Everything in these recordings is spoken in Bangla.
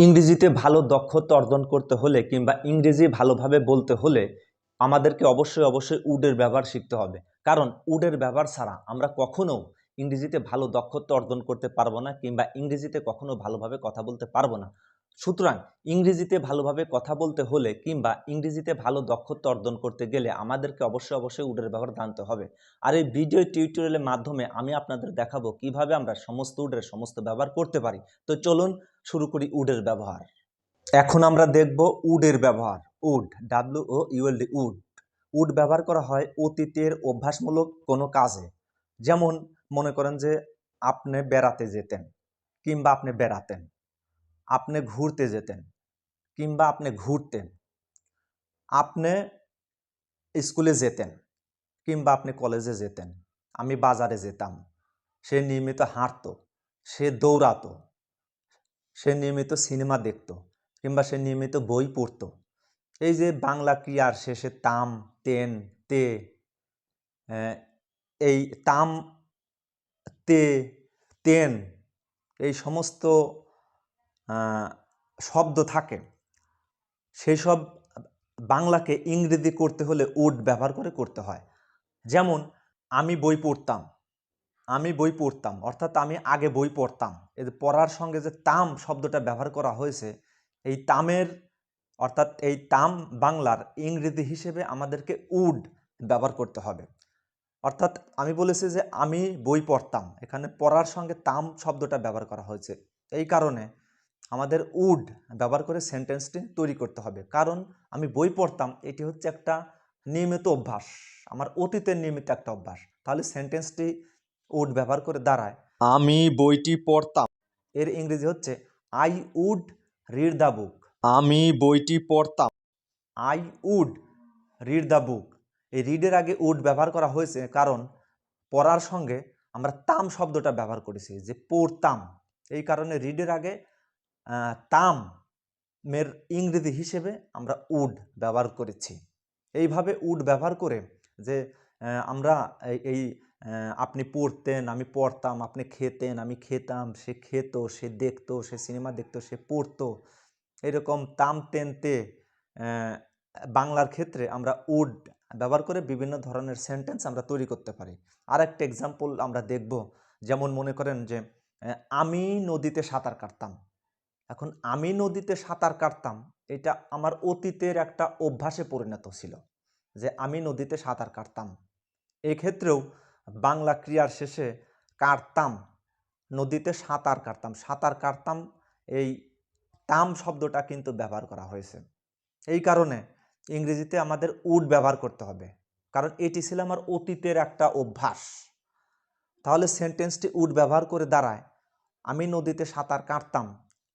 ইংরেজিতে ভালো দক্ষতা অর্জন করতে হলে কিংবা ইংরেজি ভালোভাবে বলতে হলে আমাদেরকে অবশ্যই উডের ব্যবহার শিখতে হবে। কারণ উডের ব্যবহার ছাড়া আমরা কখনো ইংরেজিতে ভালো দক্ষতা অর্জন করতে পারবো না কিংবা ইংরেজিতে কখনো ভালোভাবে কথা বলতে পারবো না। সুতরাং ইংরেজিতে ভালোভাবে কথা বলতে হলে কিংবা ইংরেজিতে ভালো দক্ষতা অর্জন করতে গেলে আমাদেরকে অবশ্যই উডের ব্যবহার জানতে হবে। আর এই ভিডিও টিউটোরিয়ালের মাধ্যমে আমি আপনাদের দেখাবো কিভাবে আমরা সমস্ত উডের সমস্ত ব্যবহার করতে পারি। তো চলুন শুরু করি উডের ব্যবহার। এখন আমরা দেখব উডের ব্যবহার। Would, WOULD, would. উড ব্যবহার করা হয় অতীতের অভ্যাসমূলক কোনো কাজে। যেমন মনে করেন যে আপনি বেড়াতে যেতেন কিংবা আপনি বেড়াতেন, আপনি ঘুরতে যেতেন কিংবা আপনি ঘুরতেন, আপনি স্কুলে যেতেন কিংবা আপনি কলেজে যেতেন, আমি বাজারে যেতাম, সে নিয়মিত হাঁটতো, সে দৌড়াতো, সে নিয়মিত সিনেমা দেখতো কিংবা সে নিয়মিত বই পড়তো। এই যে বাংলা ক্রিয়ার শেষে তাম, তেন, তে, এই তাম, তে, তেন এই সমস্ত শব্দ থাকে, সেই সব বাংলাকে ইংরেজি করতে হলে উড ব্যবহার করে করতে হয়। যেমন আমি বই পড়তাম, আমি বই পড়তাম অর্থাৎ আমি আগে বই পড়তাম। এই যে পড়ার সঙ্গে যে তাম শব্দটা ব্যবহার করা হয়েছে, এই তামের অর্থাৎ এই তাম বাংলার ইংরেজি হিসেবে আমাদেরকে উড ব্যবহার করতে হবে। অর্থাৎ আমি বলেছি যে আমি বই পড়তাম, এখানে পড়ার সঙ্গে তাম শব্দটা ব্যবহার করা হয়েছে। এই কারণে আমাদের উড ব্যবহার করে সেন্টেন্সটি তৈরি করতে হবে। কারণ আমি বই পড়তাম এটি হচ্ছে একটা নিয়মিত অভ্যাস, আমার অতীতের নিয়মিত একটা অভ্যাস। তাহলে সেন্টেন্সটি উড ব্যবহার করে দাঁড়ায় আমি বইটি পড়তাম। এর ইংরেজি হচ্ছে I would read the book. আমি বইটি পড়তাম, I would read the book. এই রিডের আগে উড ব্যবহার করা হয়েছে কারণ পড়ার সঙ্গে আমরা তাম শব্দটা ব্যবহার করেছি, যে পড়তাম। এই কারণে রিডের আগে তাম মের ইংরেজি হিসেবে আমরা উড ব্যবহার করেছি। এইভাবে উড ব্যবহার করে যে আমরা এই আপনি পড়তেন, আমি পড়তাম, আপনি খেতেন, আমি খেতাম, সে খেত, সে দেখতো, সে সিনেমা দেখতো, সে পড়তো, এরকম তাম, তেন, তে বাংলার ক্ষেত্রে আমরা উড ব্যবহার করে বিভিন্ন ধরনের সেন্টেন্স আমরা তৈরি করতে পারি। আর একটা এক্সাম্পল আমরা দেখব। যেমন মনে করেন যে আমি নদীতে সাঁতার কাটতাম। এখন আমি নদীতে সাঁতার কাটতাম, এটা আমার অতীতের একটা অভ্যাসে পরিণত ছিল যে আমি নদীতে সাঁতার কাটতাম। এক্ষেত্রেও বাংলা ক্রিয়ার শেষে কাটতাম, নদীতে সাঁতার কাটতাম, সাঁতার কাটতাম, এই তাম শব্দটা কিন্তু ব্যবহার করা হয়েছে। এই কারণে ইংরেজিতে আমাদের উড ব্যবহার করতে হবে, কারণ এটি ছিল আমার অতীতের একটা অভ্যাস। তাহলে সেন্টেন্সটি উড ব্যবহার করে দাঁড়ায় আমি নদীতে সাঁতার কাটতাম,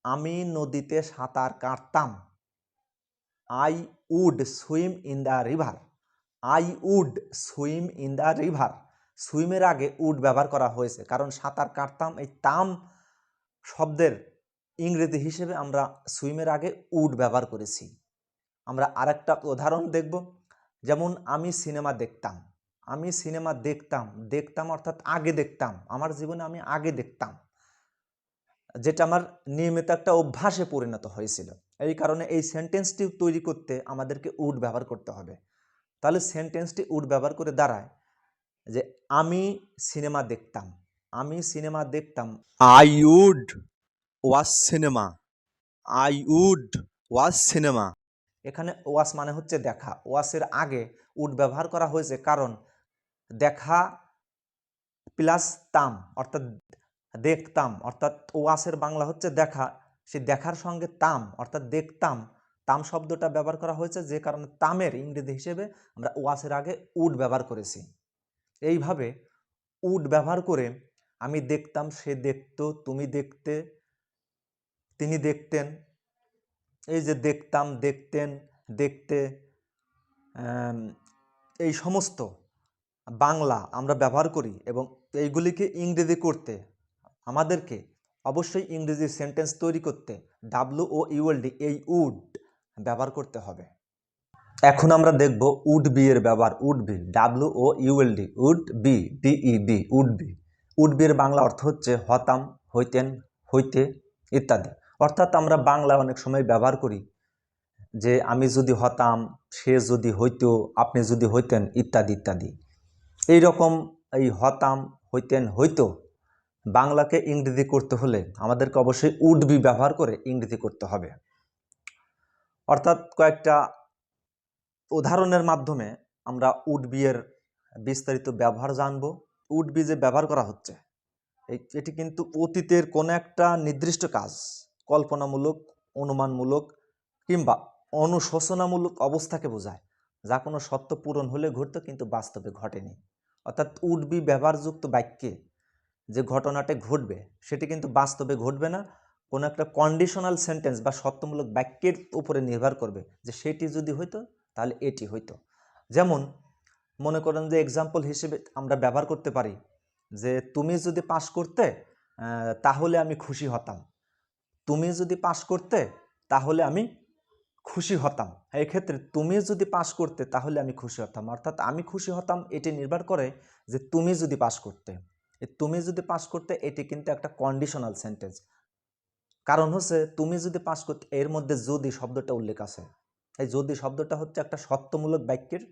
আমি নদীতে সাঁতার কাটতাম। I would swim in the river, I would swim in the river. সুইমের আগে উড ব্যবহার করা হয়েছে কারণ সাঁতার কাটতাম, এই তাম শব্দের ইংরেজি হিসেবে আমরা সুইমের আগে উড ব্যবহার করেছি। আমরা আরেকটা উদাহরণ দেখব। যেমন আমি সিনেমা দেখতাম, আমি সিনেমা দেখতাম, দেখতাম অর্থাৎ আগে দেখতাম, আমার জীবনে আমি আগে দেখতাম, যেটা আমার নিয়মিত একটা অভ্যাসে পরিণত হয়েছিল। এই কারণে এই সেন্টেন্সটি তৈরি করতে আমাদেরকে উড ব্যবহার করতে হবে। তাহলে সেন্টেন্সটি উড ব্যবহার করে দাঁড়ায় যে আমি সিনেমা দেখতাম, আমি সিনেমা দেখতাম, I would watch cinema, I would watch cinema. এখানে ওয়াচ মানে হচ্ছে দেখা, ওয়াচের আগে উড ব্যবহার করা হয়েছে কারণ দেখা প্লাস তাম অর্থাৎ দেখতাম, অর্থাৎ ওয়াচের বাংলা হচ্ছে দেখা, সেই দেখার সঙ্গে তাম অর্থাৎ দেখতাম, তাম শব্দটা ব্যবহার করা হয়েছে, যে কারণে তামের ইংরেজি হিসেবে আমরা ওয়াচের আগে উড ব্যবহার করেছি। এইভাবে উড ব্যবহার করে আমি দেখতাম, সে দেখতো, তুমি দেখতে, তিনি দেখতেন, এই যে দেখতাম, দেখতেন, দেখতে, এই সমস্ত বাংলা আমরা ব্যবহার করি এবং এইগুলিকে ইংরেজি করতে আমাদেরকে অবশ্যই ইংরেজি সেন্টেন্স তৈরি করতে WOULD এই উড ব্যবহার করতে হবে। এখন আমরা দেখব উড বি এর ব্যবহার। Would be, WOULD, would be, DEB, would be. Would be এর বাংলা অর্থ হচ্ছে হতাম, হইতেন, হইতে ইত্যাদি। অর্থাৎ আমরা বাংলা অনেক সময় ব্যবহার করি যে আমি যদি হতাম, সে যদি হইতো, আপনি যদি হইতেন, ইত্যাদি ইত্যাদি। এই রকম এই হতাম, হইতেন, হইতো বাংলাকে ইংরেজি করতে হলে আমাদেরকে অবশ্যই উড বি ব্যবহার করে ইংরেজি করতে হবে। অর্থাৎ কয়েকটা উদাহরণের মাধ্যমে আমরা উড বি এর বিস্তারিত ব্যবহার জানব। উড বি যে ব্যবহার করা হচ্ছে এটি কিন্তু অতীতের কোনো একটা নির্দিষ্ট কাজ, কল্পনামূলক, অনুমানমূলক কিংবা অনুশোচনামূলক অবস্থাকে বোঝায়, যা কোনো সত্য পূরণ হলে ঘটতো কিন্তু বাস্তবে ঘটেনি। অর্থাৎ উড বি ব্যবহারযুক্ত বাক্যে যে ঘটনাটা ঘটবে সেটি কিন্তু বাস্তবে ঘটবে না, কোনো একটা কন্ডিশনাল সেন্টেন্স বা সত্যমূলক বাক্যের উপরে নির্ভর করবে যে সেটি যদি হইতো তাহলে এটি হইতো। যেমন মনে করেন যে এক্সাম্পল হিসেবে আমরা ব্যবহার করতে পারি যে তুমি যদি পাস করতে তাহলে আমি খুশি হতাম। তুমি যদি পাস করতে তাহলে আমি খুশি হতাম। এক্ষেত্রে তুমি যদি পাস করতে তাহলে আমি খুশি হতাম, অর্থাৎ আমি খুশি হতাম এটি নির্ভর করে যে তুমি যদি পাস করতে। তুমি যদি পাস করতে এটি কিন্তু একটা কন্ডিশনাল সেন্টেন্স, কারণ হচ্ছে তুমি যদি পাস করতে এর মধ্যে যদি শব্দটা উল্লেখ আছে। এই যদি শব্দটা হচ্ছে একটা সত্যমূলক বাক্যের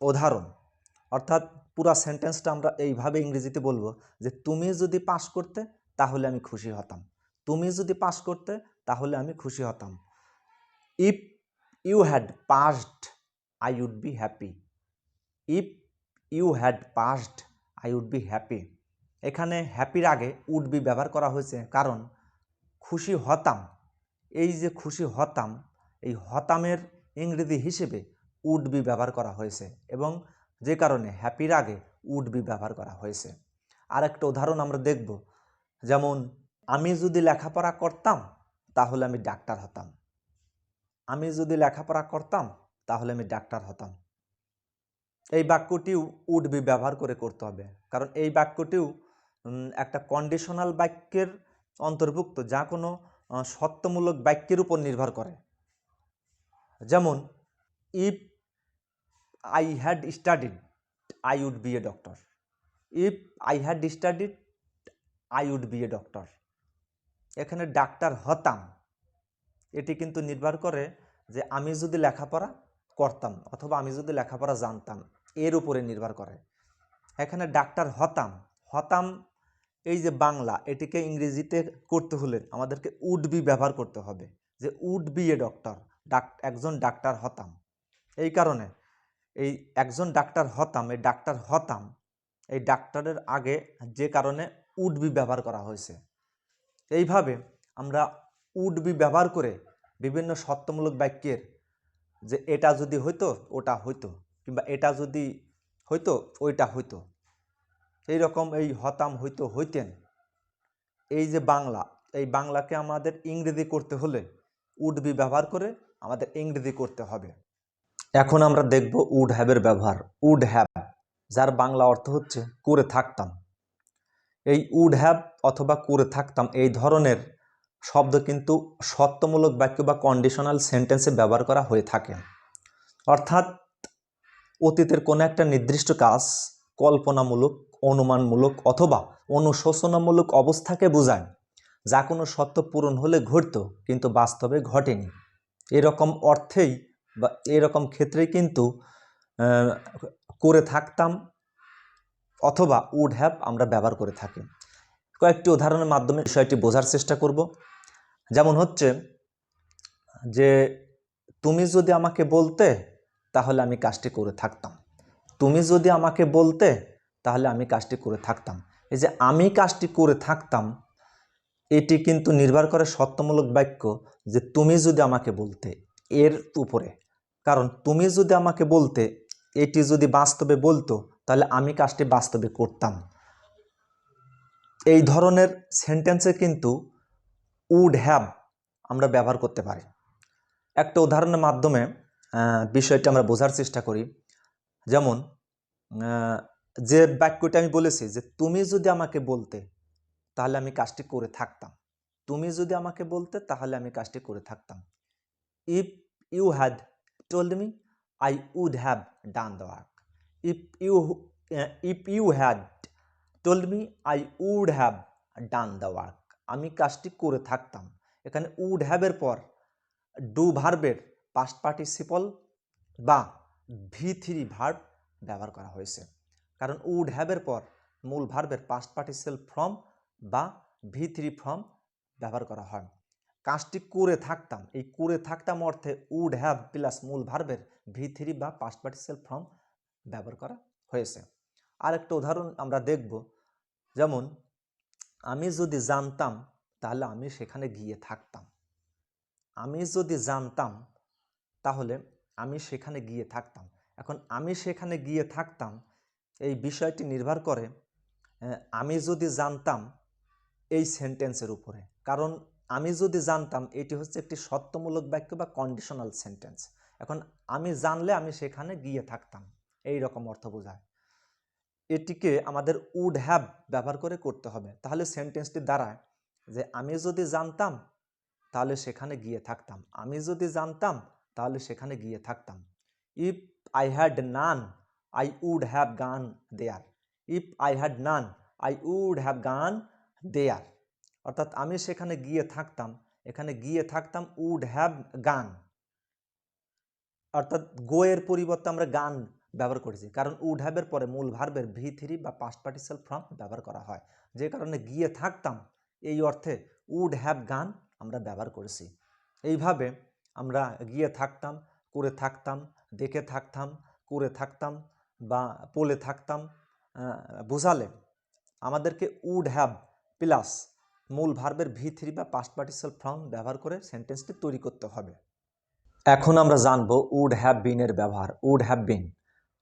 উদাহরণ। অর্থাৎ পুরা সেন্টেন্সটা আমরা এইভাবে ইংরেজিতে বলবো যে তুমি যদি পাস করতে তাহলে আমি খুশি হতাম। তুমি যদি পাস করতে তাহলে আমি খুশি হতাম। If you had passed I would be happy. If you had passed I would be happy. এখানে হ্যাপির আগে উড বি ব্যবহার করা হয়েছে, কারণ খুশি হতাম, এই যে খুশি হতাম, এই হতামের ইংরেজি হিসেবে উড বি ব্যবহার করা হয়েছে এবং যে কারণে হ্যাপির আগে উড বি ব্যবহার করা হয়েছে। আর একটা উদাহরণ আমরা দেখব, যেমন আমি যদি লেখাপড়া করতাম তাহলে আমি ডাক্তার হতাম। আমি যদি লেখাপড়া করতাম তাহলে আমি ডাক্তার হতাম। এই বাক্যটিও উড বি ব্যবহার করে করতে হবে, কারণ এই বাক্যটিও একটা কন্ডিশনাল বাক্যের অন্তর্ভুক্ত, যা কোনো সত্যমূলক বাক্যের উপর নির্ভর করে। যেমন if I had studied I would be a doctor. If I had studied I would be a doctor. এখানে ডাক্তার হতাম এটি কিন্তু নির্ভর করে যে আমি যদি লেখাপড়া করতাম অথবা আমি যদি লেখাপড়া জানতাম, এর উপরে নির্ভর করে। এখানে ডাক্তার হতাম, হতাম এই যে বাংলা, এটিকে ইংরেজিতে করতে হলে আমাদেরকে উড বি ব্যবহার করতে হবে, যে উড বি এ ডক্টর, একজন ডাক্তার হতাম। এই কারণে এই একজন ডাক্তার হতাম, এই ডাক্তার হতাম, এই ডাক্তারের আগে যে কারণে উড বি ব্যবহার করা হয়েছে। এইভাবে আমরা উড বি ব্যবহার করে বিভিন্ন সত্যমূলক বাক্যের যে এটা যদি হইতো ওটা হইতো, কিংবা এটা যদি হইতো ওইটা হইতো, এইরকম এই হতাম, হইতো, হইতেন, এই যে বাংলা, এই বাংলাকে আমাদের ইংরেজি করতে হলে উড বি ব্যবহার করে আমাদের ইংরেজি করতে হবে। এখন আমরা দেখব উড হ্যাভের ব্যবহার। উড হ্যাভ, যার বাংলা অর্থ হচ্ছে করে থাকতাম। এই উড হ্যাভ অথবা করে থাকতাম এই ধরনের শব্দ কিন্তু সত্যমূলক বাক্য বা কন্ডিশনাল সেন্টেন্সে ব্যবহার করা হয়ে থাকে। অর্থাৎ অতীতের কোনো একটা নির্দিষ্ট কাজ কল্পনামূলক, অনুমানমূলক অথবা অনুশোচনামূলক অবস্থাকে বোঝায়, যা কোনো সত্য পূরণ হলে ঘটত কিন্তু বাস্তবে ঘটেনি। এরকম অর্থেই বা এরকম ক্ষেত্রেই কিন্তু করে থাকতাম অথবা উড হ্যাভ আমরা ব্যবহার করে থাকি। কয়েকটি উদাহরণের মাধ্যমে বিষয়টি বোঝার চেষ্টা করব। যেমন হচ্ছে যে তুমি যদি আমাকে বলতে তাহলে আমি কাজটি করে থাকতাম। তুমি যদি আমাকে বলতে তাহলে আমি কাজটি করে থাকতাম। এই যে আমি কাজটি করে থাকতাম, এটি কিন্তু নির্ভর করে সত্যমূলক বাক্য যে তুমি যদি আমাকে বলতে এর উপরে। কারণ তুমি যদি আমাকে বলতে, এটি যদি বাস্তবে বলতো তাহলে আমি কাজটি বাস্তবে করতাম। এই ধরনের সেন্টেন্সে কিন্তু উড হ্যাভ আমরা ব্যবহার করতে পারি। একটা উদাহরণের মাধ্যমে বিষয়টি আমরা বোঝার চেষ্টা করি। যেমন যে বাক্যটি আমি বলেছি যে তুমি যদি আমাকে বলতে তাহলে আমি কাজটি করে থাকতাম। তুমি যদি আমাকে বলতে তাহলে আমি কাজটি করে থাকতাম। If you had told me I would have done the work. If you had told me I would have done the work. আমি কাজটি করে থাকতাম। এখানে উড হ্যাভের পর ডু ভার্বের পাস্ট পার্টিসিপল বা V3 ভার্ব ব্যবহার করা হয়েছে। কারণ উড হ্যাভের পর মূল ভার্বের পাস্ট পার্টিসিপল ফর্ম বা V3 ফর্ম ব্যবহার করা হয়। কাজটি করে থাকতাম, এই করে থাকতাম অর্থে উড হ্যাভ প্লাস মূল ভার্বের V3 বা পাস্ট পার্টিসিপল ফর্ম ব্যবহার করা হয়েছে। আরেকটা উদাহরণ আমরা দেখব, যেমন আমি যদি জানতাম তাহলে আমি সেখানে গিয়ে থাকতাম। আমি যদি জানতাম তাহলে আমি সেখানে গিয়ে থাকতাম। এখন আমি সেখানে গিয়ে থাকতাম এই বিষয়টি নির্ভর করে আমি যদি জানতাম এই সেন্টেন্সের উপরে। কারণ আমি যদি জানতাম এটি হচ্ছে একটি সত্যমূলক বাক্য বা কন্ডিশনাল সেন্টেন্স। এখন আমি জানলে আমি সেখানে গিয়ে থাকতাম, এই রকম অর্থ বোঝায়। এটিকে আমাদের উড হ্যাভ ব্যবহার করে করতে হবে। তাহলে সেন্টেন্সটি দাঁড়ায় যে আমি যদি জানতাম তাহলে সেখানে গিয়ে থাকতাম। আমি যদি জানতাম তাহলে সেখানে গিয়ে থাকতাম। If I had none I would have gone there. If I had none I would have gone there. অর্থাৎ আমি সেখানে গিয়ে থাকতাম, এখানে গিয়ে থাকতাম উড হ্যাভ গান, অর্থাৎ গো এর পরিবর্তে আমরা গান ব্যবহার করেছি। কারণ উড হ্যাভের পরে মূল ভার্বের V3 বা পাস্ট পার্টিসিপল ফর্ম ব্যবহার করা হয়, যে কারণে গিয়ে থাকতাম এই অর্থে উড হ্যাভ গান আমরা ব্যবহার করেছি। এইভাবে আমরা গিয়ে থাকতাম, করে থাকতাম, দেখে থাকতাম, করে থাকতাম বা পলে থাকতাম বোঝালে আমাদেরকে উড হ্যাভ প্লাস মূল ভার্বের V3 বা পাস্ট পার্টিসিপল ফর্ম ব্যবহার করে সেন্টেন্সটি তৈরি করতে হবে। এখন আমরা জানবো উড হ্যাভ বিনের ব্যবহার। Would have been,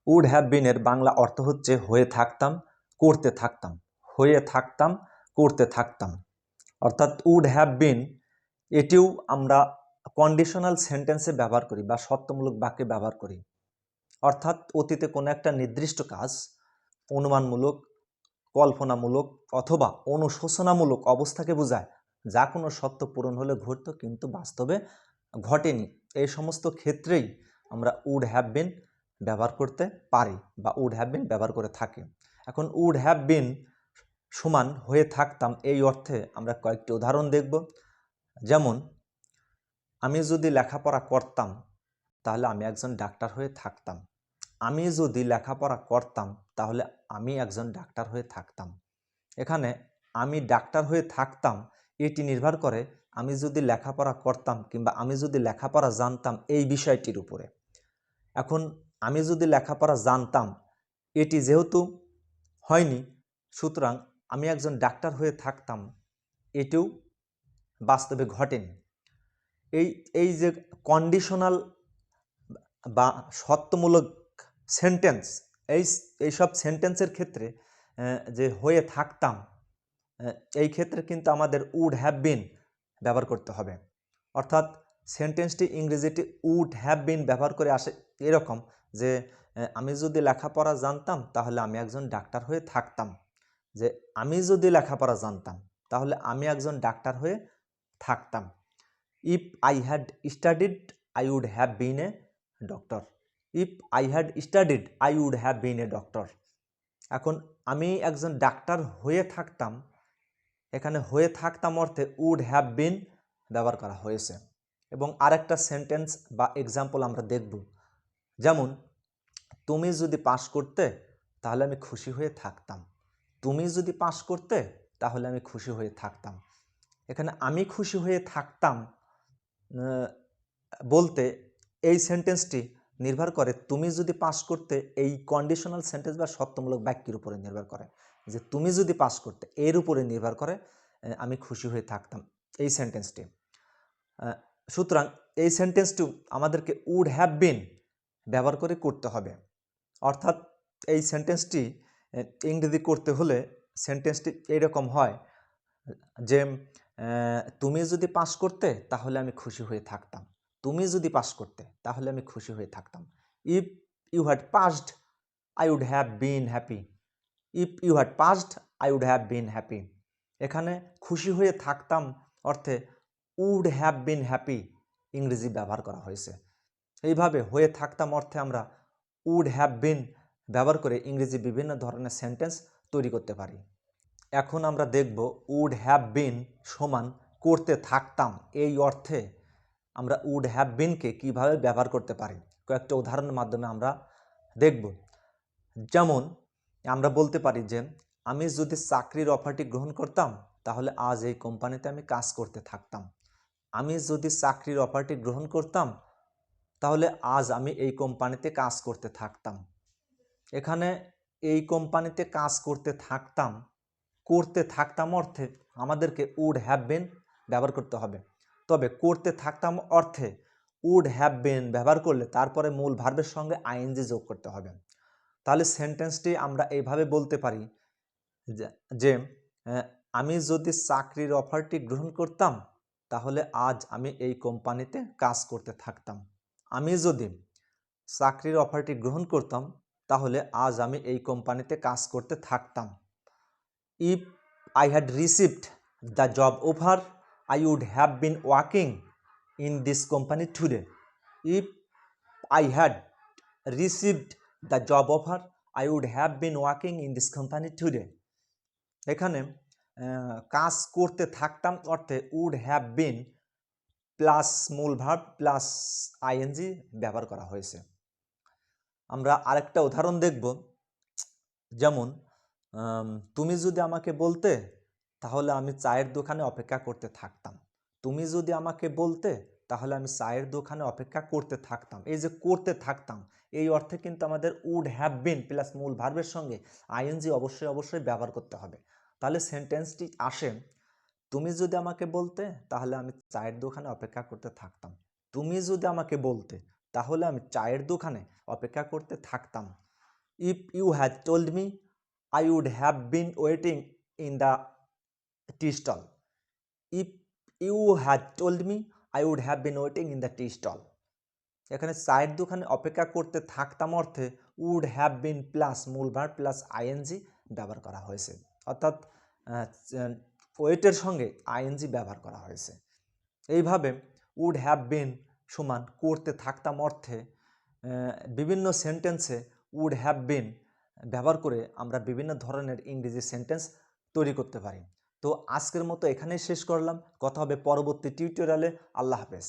would have বিনের বাংলা অর্থ হচ্ছে হয়ে থাকতাম, করতে থাকতাম, হয়ে থাকতাম, করতে থাকতাম। অর্থাৎ উড হ্যাভ বিন এটিও আমরা কন্ডিশনাল সেন্টেন্সে ব্যবহার করি বা সত্যমূলক বাক্যে ব্যবহার করি। অর্থাৎ অতীতে কোনো একটা নির্দিষ্ট কাজ অনুমানমূলক, কল্পনামূলক অথবা অনুশোচনামূলক অবস্থাকে বোঝায়, যা কোনো সত্য পূরণ হলে ঘটত কিন্তু বাস্তবে ঘটেনি। এই সমস্ত ক্ষেত্রেই আমরা উড হ্যাভ বিন ব্যবহার করতে পারি বা উড হ্যাভ বিন ব্যবহার করে থাকি। এখন উড হ্যাভ বিন সমান হয়ে থাকতাম এই অর্থে আমরা কয়েকটি উদাহরণ দেখব। যেমন আমি যদি লেখাপড়া করতাম তাহলে আমি একজন ডাক্তার হয়ে থাকতাম। আমি যদি লেখাপড়া করতাম তাহলে আমি একজন ডাক্তার হয়ে থাকতাম। এখানে আমি ডাক্তার হয়ে থাকতাম এটি নির্ভর করে আমি যদি লেখাপড়া করতাম কিংবা আমি যদি লেখাপড়া জানতাম এই বিষয়টির উপরে। এখন আমি যদি লেখাপড়া জানতাম এটি যেহেতু হয়নি, সুতরাং আমি একজন ডাক্তার হয়ে থাকতাম এটিও বাস্তবে ঘটেনি। এই যে কন্ডিশনাল বা সত্যমূলক সেন্টেন্স, এইসব সেন্টেন্সের ক্ষেত্রে যে হয়ে থাকতাম এই ক্ষেত্রে কিন্তু আমাদের উড হ্যাভ বিন ব্যবহার করতে হবে। অর্থাৎ সেন্টেন্সটি ইংরেজিতে উড হ্যাভ বিন ব্যবহার করে আসে এরকম যে আমি যদি লেখাপড়া জানতাম তাহলে আমি একজন ডাক্তার হয়ে থাকতাম। যে আমি যদি লেখাপড়া জানতাম তাহলে আমি একজন ডাক্তার হয়ে থাকতাম। If I had studied I would have been a doctor. If I had studied I would have been a doctor. এখন আমি একজন ডাক্তার হয়ে থাকতাম, এখানে হয়ে থাকতাম অর্থে উড হ্যাভ বিন ব্যবহার করা হয়েছে। এবং আরেকটা সেন্টেন্স বা এক্সাম্পল আমরা দেখব, যেমন তুমি যদি পাস করতে তাহলে আমি খুশি হয়ে থাকতাম। তুমি যদি পাস করতে তাহলে আমি খুশি হয়ে থাকতাম। এখানে আমি খুশি হয়ে থাকতাম বলতে এই সেন্টেন্সটি নির্ভর করে তুমি যদি পাস করতে এই কন্ডিশনাল সেন্টেন্স বা সত্যমূলক বাক্যের উপরে নির্ভর করে, যে তুমি যদি পাস করতে এর উপরে নির্ভর করে আমি খুশি হয়ে থাকতাম এই সেন্টেন্সটি। সুতরাং এই সেন্টেন্সটি আমাদেরকে উড হ্যাভ বিন ব্যবহার করে করতে হবে। অর্থাৎ এই সেন্টেন্সটি ইংরেজি করতে হলে সেন্টেন্সটি এইরকম হয় যে তুমি যদি পাস করতে তাহলে আমি খুশি হয়ে থাকতাম। তুমি যদি পাস করতে তাহলে আমি খুশি হয়ে থাকতাম। If you had passed I would have been happy. If you had passed I would have been happy. এখানে খুশি হয়ে থাকতাম অর্থে উড হ্যাভ বিন হ্যাপি ইংরেজি ব্যবহার করা হয়েছে। এইভাবে হয়ে থাকতাম অর্থে আমরা উড হ্যাভ বিন ব্যবহার করে ইংরেজি বিভিন্ন ধরনের সেন্টেন্স তৈরি করতে পারি। এখন আমরা দেখব উড হ্যাভ বিন সমান করতে থাকতাম, এই অর্থে আমরা উড হ্যাভ বিনকে কীভাবে ব্যবহার করতে পারি কয়েকটা উদাহরণের মাধ্যমে আমরা দেখব। যেমন আমরা বলতে পারি যে আমি যদি চাকরির অফারটি গ্রহণ করতাম তাহলে আজ এই কোম্পানিতে আমি কাজ করতে থাকতাম। আমি যদি চাকরির অফারটি গ্রহণ করতাম তাহলে আজ আমি এই কোম্পানিতে কাজ করতে থাকতাম। এখানে এই কোম্পানিতে কাজ করতে থাকতাম অর্থে আমাদেরকে উড হ্যাভ বিন ব্যবহার করতে হবে। তবে করতে থাকতাম অর্থে উড হ্যাভ বিন ব্যবহার করলে তারপরে মূল ভার্বের সঙ্গে আইএনজি যোগ করতে হবে। তাহলে সেন্টেন্সটি আমরা এইভাবে বলতে পারি যে আমি যদি চাকরির অফারটি গ্রহণ করতাম তাহলে আজ আমি এই কোম্পানিতে কাজ করতে থাকতাম। আমি যদি চাকরির অফারটি গ্রহণ করতাম তাহলে আজ আমি এই কোম্পানিতে কাজ করতে থাকতাম। If I had received the job offer, I would have been working in this company today. If I had received the job offer, I would have been working in this company today. এখানে কাজ করতে থাকতাম অর্থে উড হ্যাভ বিন প্লাস মূল ভার্ব প্লাস আইএনজি ব্যবহার করা হয়েছে। আমরা আরেকটা উদাহরণ দেখব। যেমন তুমি যদি আমাকে বলতে তাহলে আমি চায়ের দোকানে অপেক্ষা করতে থাকতাম। তুমি যদি আমাকে বলতে তাহলে আমি চায়ের দোকানে অপেক্ষা করতে থাকতাম। এই যে করতে থাকতাম এই অর্থে কিন্তু আমাদের উড হ্যাভ বিন প্লাস মূল ভার্বের সঙ্গে আইএনজি অবশ্যই ব্যবহার করতে হবে। তাহলে সেন্টেন্সটি আসে, তুমি যদি আমাকে বলতে তাহলে আমি চায়ের দোকানে অপেক্ষা করতে থাকতাম। তুমি যদি আমাকে বলতে তাহলে আমি চায়ের দোকানে অপেক্ষা করতে থাকতাম। If you had told me I would have been waiting in the tea stall. If you had told me, I would have been waiting in the tea stall. এখানে চায়ের দোকানে অপেক্ষা করতে থাকতাম অর্থে উড হ্যাভ বিন প্লাস মূল ভার্ব প্লাস আইএনজি ব্যবহার করা হয়েছে, অর্থাৎ ওয়েটের সঙ্গে আইএনজি ব্যবহার করা হয়েছে। এইভাবে উড হ্যাভ বিন সমান করতে থাকতাম অর্থে বিভিন্ন সেন্টেন্সে উড হ্যাভ বিন ব্যবহার করে আমরা বিভিন্ন ধরনের ইংরেজি সেন্টেন্স তৈরি করতে পারি। তো আজকের মতো এখানেই শেষ করলাম। কথা হবে পরবর্তী টিউটোরিয়ালে। আল্লাহ হাফেজ।